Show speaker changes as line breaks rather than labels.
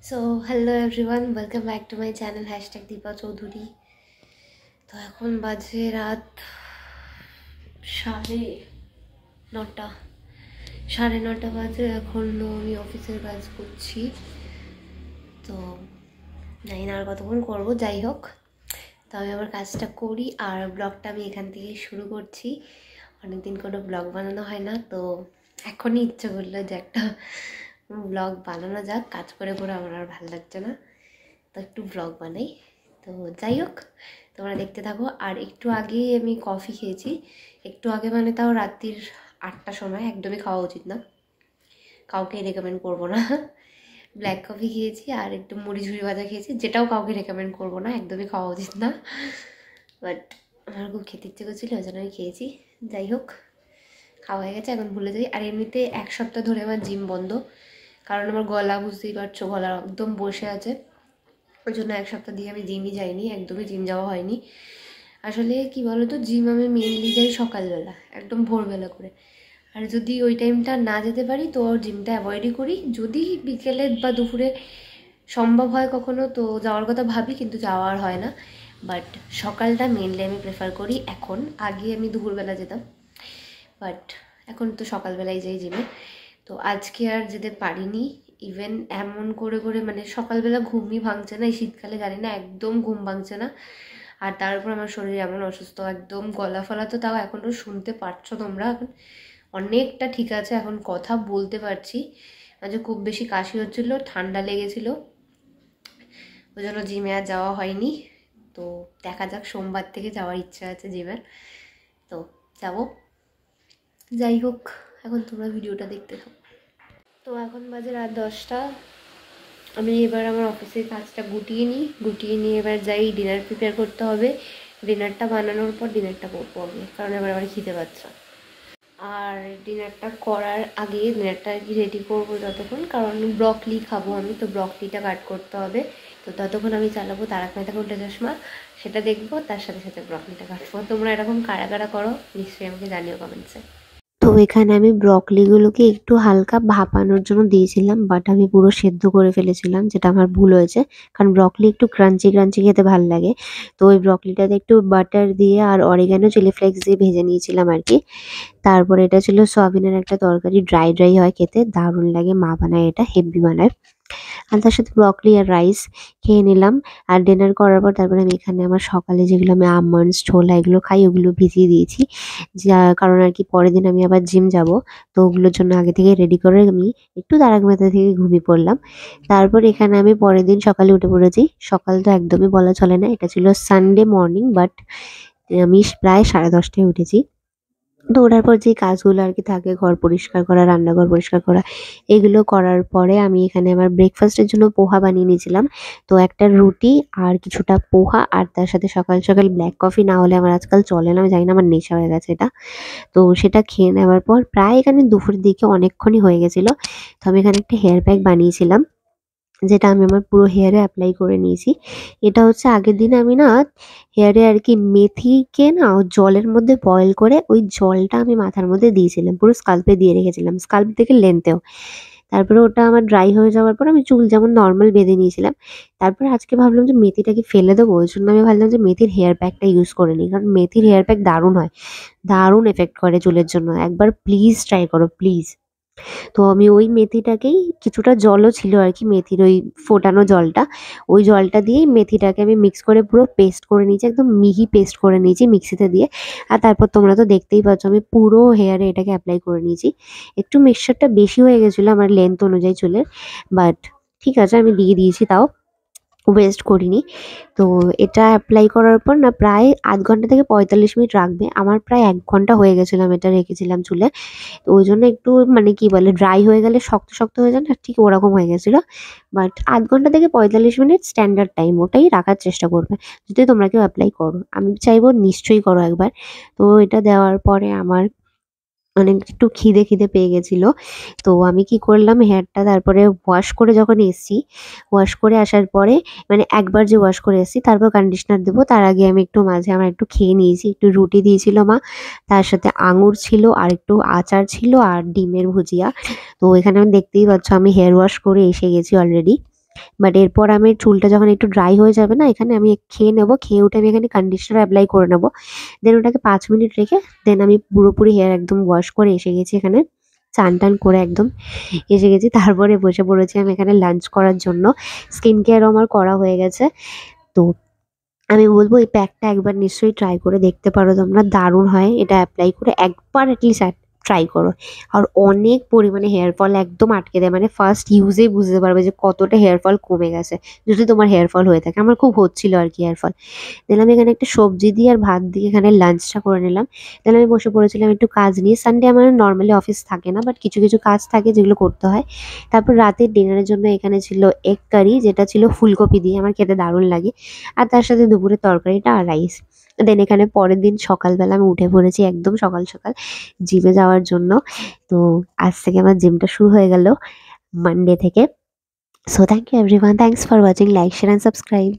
So hello everyone, welcome back to my channel #Dipa Chowdhury. তো এখন বাজে রাত 9:30। 9:30 বাজে। এখনও আমি অফিসের কাজ করছি। তো জানি না আর কতক্ষণ করবো, যাই হোক। তো আমি আমার কাজটা করি আর ব্লগটা আমি এখান থেকে শুরু করছি। অনেকদিন কোনো ব্লগ বানানো হয় না, তো এখনই ইচ্ছে করলো যে একটা ব্লগ বানানো যাক। কাজ করে করে আমার আর ভালো লাগছে না, তো একটু ব্লগ বানাই। তো যাই হোক, তোমরা দেখতে থাকো। আর একটু আগেই আমি কফি খেয়েছি। একটু আগে মানে তাও রাত্রির 8টার সময়। একদমই খাওয়া উচিত না, কাউকে রেকমেন্ড করবো না। ব্ল্যাক কফি খেয়েছি আর একটু মুড়ি ঝুড়ি ভাজা খেয়েছি, যেটাও কাউকে রেকমেন্ড করবো না, একদমই খাওয়া উচিত না। বাট আমার খুব খেতে ইচ্ছে করছিল, ওই জন্য আমি খেয়েছি। যাই হোক, খাওয়া হয়ে গেছে, এখন ভুলে যাই। আর এমনিতে 1 সপ্তাহ ধরে আমার জিম বন্ধ, কারণ আমার গলা, বুঝতেই পারছো, গলা একদম বসে আছে। ওই জন্য 1 সপ্তাহ দিয়ে আমি জিমই যাইনি, একদমই জিম যাওয়া হয়নি। আসলে কি বলো তো, জিম আমি মেনলি যাই সকালবেলা, একদম ভোরবেলা করে। আর যদি ওই টাইমটা না যেতে পারি তো জিমটা অ্যাভয়েডই করি। যদি বিকেলে বা দুপুরে সম্ভব হয় কখনো, তো যাওয়ার কথা ভাবি, কিন্তু যাওয়ার হয় না। বাট সকালটা মেনলি আমি প্রেফার করি এখন। আগে আমি দুপুরবেলা যেতাম, বাট এখন তো সকালবেলায় যাই জিমে। তো আজকে আর যেতে পারিনি। ইভেন এমন করে করে মানে সকালবেলা ঘুমই ভাঙছে না, এই শীতকালে জানি না, একদম ঘুম ভাঙছে না। আর তার উপর আমার শরীর এমন অসুস্থ, একদম গলা ফলা তো তাও এখনও শুনতে পারছো তোমরা, এখন অনেকটা ঠিক আছে, এখন কথা বলতে পারছি। আজকে খুব বেশি কাশি হচ্ছিলো, ঠান্ডা লেগেছিলো, ওই জন্য জিমে আর যাওয়া হয়নি। তো দেখা যাক, সোমবার থেকে যাওয়ার ইচ্ছা আছে জিমে, তো যাবো। যাই হোক, এখন তোমরা ভিডিওটা দেখতে থাকো। তো এখন বাজে রাত 10টা। আমি এবার আমার অফিসের কাজটা গুটিয়ে নিয়ে এবার যাই, ডিনার প্রিপেয়ার করতে হবে। ডিনারটা বানানোর পর ডিনারটা করবো আমি, কারণ এবার আমার খিদে পাচ্ছে। আর ডিনারটা করার আগে ডিনারটা আর কি রেডি করবো ততক্ষণ, কারণ ব্রকলি খাবো আমি, তো ব্রকলিটা কাট করতে হবে। তো ততক্ষণ আমি চালাবো তারক মেহতা কা উল্টা চশমা, সেটা দেখবো, তার সাথে সাথে ব্রকলিটা কাটবো। তোমরা এরকম কারা কারা করো নিশ্চয়ই আমাকে জানিও কমেন্টসে। তো এখানে আমি ব্রকলিগুলোকে একটু হালকা ভাপানোর জন্য দিয়েছিলাম, বাট আমি পুরো সেদ্ধ করে ফেলেছিলাম, যেটা আমার ভুল হয়েছে। কারণ ব্রকলি একটু ক্রাঞ্চি ক্রাঞ্চি খেতে ভালো লাগে। তো ওই ব্রকলিটাতে একটু বাটার দিয়ে আর অরিগানো, চিলি ফ্লেক্স দিয়ে ভেজে নিয়েছিলাম আর কি। তারপরে এটা ছিল সয়াবিনের একটা তরকারি, ড্রাই ড্রাই হয় খেতে, দারুণ লাগে। মা বানায়, এটা হেভি বানায়। আর তার সাথে ব্রকলি আর রাইস খেয়ে নিলাম। আর ডিনার করার পর তারপরে আমি এখানে আমার সকালে যেগুলো আমি আমন্ডস, ছোলা এগুলো খাই, ওগুলো ভিজিয়ে দিয়েছি। যা কারণ আর কি পরের দিন আমি আবার জিম যাব, তো ওগুলোর জন্য আগে থেকে রেডি করে আমি একটু তারক মেহতা থেকে ঘুমিয়ে পড়লাম। তারপর এখানে আমি পরের দিন সকালে উঠে পড়েছি। সকাল তো একদমই বলা চলে না, এটা ছিল সানডে মর্নিং, বাট আমি প্রায় 10:30টায় উঠেছি। তো ওঠার পর যে কাজগুলো আর কি থাকে, ঘর পরিষ্কার করা, রান্নাঘর পরিষ্কার করা, এগুলো করার পরে আমি এখানে আমার ব্রেকফাস্টের জন্য পোহা বানিয়ে নিয়েছিলাম। তো একটা রুটি আর কিছুটা পোহা, আর তার সাথে সকাল সকাল ব্ল্যাক কফি না হলে আমার আজকাল চলে না, আমি জানি না, আমার নেশা হয়ে গেছে এটা। তো সেটা খেয়ে নেওয়ার পর প্রায় এখানে দুপুরের দিকে অনেকক্ষণই হয়ে গেছিলো। তো আমি এখানে একটা হেয়ার প্যাক বানিয়েছিলাম, যেটা আমি আমার পুরো হেয়ারে অ্যাপ্লাই করে নিয়েছি। এটা হচ্ছে আগের দিন আমি না হেয়ারে আর কি মেথিকে না জলের মধ্যে বয়েল করে ওই জলটা আমি মাথার মধ্যে দিয়েছিলাম, পুরো স্কাল্পে দিয়ে রেখেছিলাম, স্কাল্প থেকে লেন্থেও। তারপরে ওটা আমার ড্রাই হয়ে যাওয়ার পর আমি চুল যেমন নর্মাল বেঁধে নিয়েছিলাম। তারপরে আজকে ভাবলাম যে মেথিটাকে ফেলে দেবো, ওই জন্য আমি ভাবলাম যে মেথির হেয়ার প্যাকটা ইউজ করে নিই, কারণ মেথির হেয়ার প্যাক দারুণ হয়, দারুণ এফেক্ট করে চুলের জন্য। একবার প্লিজ ট্রাই করো, প্লিজ। তো আমি ওই মেথিটাকেই, কিছুটা জলও ছিল আর কি মেথির ওই ফোটানো জলটা, ওই জলটা দিয়েই মেথিটাকে আমি মিক্স করে পুরো পেস্ট করে নিয়েছি, একদম মিহি পেস্ট করে নিয়েছি মিক্সিতে দিয়ে। আর তারপর তোমরা তো দেখতেই পাচ্ছ আমি পুরো হেয়ারে এটাকে অ্যাপ্লাই করে নিয়েছি। একটু মিক্সচারটা বেশি হয়ে গেছিলো আমার লেন্থ অনুযায়ী চুলের, বাট ঠিক আছে, আমি দিয়ে দিয়েছি, তাও ওয়েস্ট করিনি। তো এটা অ্যাপ্লাই করার পর না প্রায় 0.5 থেকে 45 মিনিট রাখবে। আমার প্রায় 1 ঘন্টা হয়ে গেছিলো আমি এটা রেখেছিলাম চুলে। তো ওই জন্য একটু মানে কি বলে, ড্রাই হয়ে গেলে শক্ত শক্ত হয়ে যায় না, ঠিক ওরকম হয়ে গেছিলো। বাট 0.5 থেকে 45 মিনিট স্ট্যান্ডার্ড টাইম, ওটাই রাখার চেষ্টা করবে যদি তোমরা কেউ অ্যাপ্লাই করো। আমি চাইবো নিশ্চয়ই করো একবার। তো এটা দেওয়ার পরে আমার অনেক একটু খিদে খিদে পেয়ে গেছিলো। তো আমি কি করলাম, হেয়ারটা তারপরে ওয়াশ করে যখন এসছি, ওয়াশ করে আসার পরে মানে একবার যে ওয়াশ করে এসছি, তারপর কন্ডিশনার দেবো, তার আগে আমি একটু মাঝে আমার একটু খেয়ে নিয়েছি। একটু রুটি দিয়েছিল মা, তার সাথে আঙুর ছিল, আর একটু আচার ছিল, আর ডিমের ভুজিয়া। তো এখানে আমি দেখতেই পাচ্ছ আমি হেয়ার ওয়াশ করে এসে গেছি অলরেডি।
বাট এরপর আমি চুলটা যখন একটু ড্রাই হয়ে যাবে না, এখানে আমি খেয়ে নেবো, খেয়ে উঠে আমি এখানে কন্ডিশনার অ্যাপ্লাই করে নেবো। দেন ওটাকে 5 মিনিট রেখে দেন আমি পুরোপুরি হেয়ার একদম ওয়াশ করে এসে গেছি এখানে, চান টান করে একদম এসে গেছি। তারপরে বসে পড়েছি আমি এখানে লাঞ্চ করার জন্য। স্কিন কেয়ারও আমার করা হয়ে গেছে। তো আমি বলবো এই প্যাকটা একবার নিশ্চয়ই ট্রাই করে দেখতে পারো তোমরা, দারুণ হয় এটা অ্যাপ্লাই করে একবার অ্যাটলিস্ট ট্রাই করো। আর অনেক পরিমাণে হেয়ার ফল একদম আটকে দেয়, মানে ফার্স্ট ইউজেই বুঝতে পারবে যে কতটা হেয়ার ফল কমে গেছে, যদি তোমার হেয়ার ফল হয়ে থাকে। আমার খুব হচ্ছিল আর কি হেয়ার ফল। দেন আমি এখানে একটা সবজি দিয়ে আর ভাত দিয়ে এখানে লাঞ্চটা করে নিলাম। দেন আমি বসে পড়েছিলাম একটু কাজ নিয়ে। সানডে আমার নর্মালি অফিস থাকে না, বাট কিছু কিছু কাজ থাকে যেগুলো করতে হয়। তারপর রাতের ডিনারের জন্য এখানে ছিল এগ কারি, যেটা ছিল ফুলকপি দিয়ে, আমার খেতে দারুণ লাগে। আর তার সাথে দুপুরের তরকারিটা আর রাইস। দেন এখানে পরের দিন সকালবেলা আমি উঠে পড়েছি একদম সকাল সকাল জিমে যাওয়ার জন্য। তো আজ থেকে আমার জিমটা শুরু হয়ে গেল মানডে থেকে। So thank you everyone, thanks for watching, like share and subscribe.